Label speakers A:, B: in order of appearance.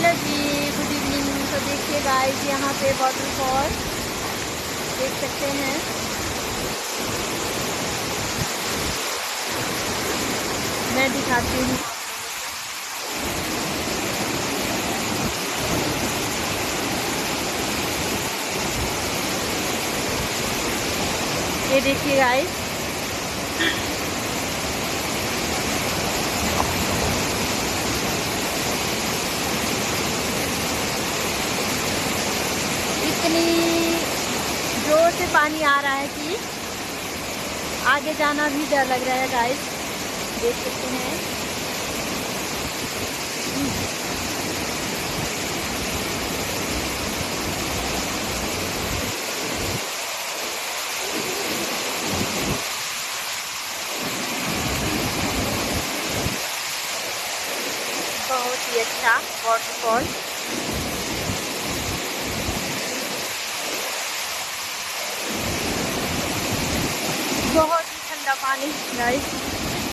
A: Hello जी, good evening. तो देखिए guys, यहाँ पे वाटरफॉल देख सकते हैं। मैं दिखाती हूँ आप लोगों को। ये देखिए गाइस, इतनी जोर से पानी आ रहा है कि आगे जाना भी डर लग रहा है गाइस। देख सकते हैं। बहुत ही अच्छा वाटरफॉल। बहुत ही ठंडा पानी गाइस।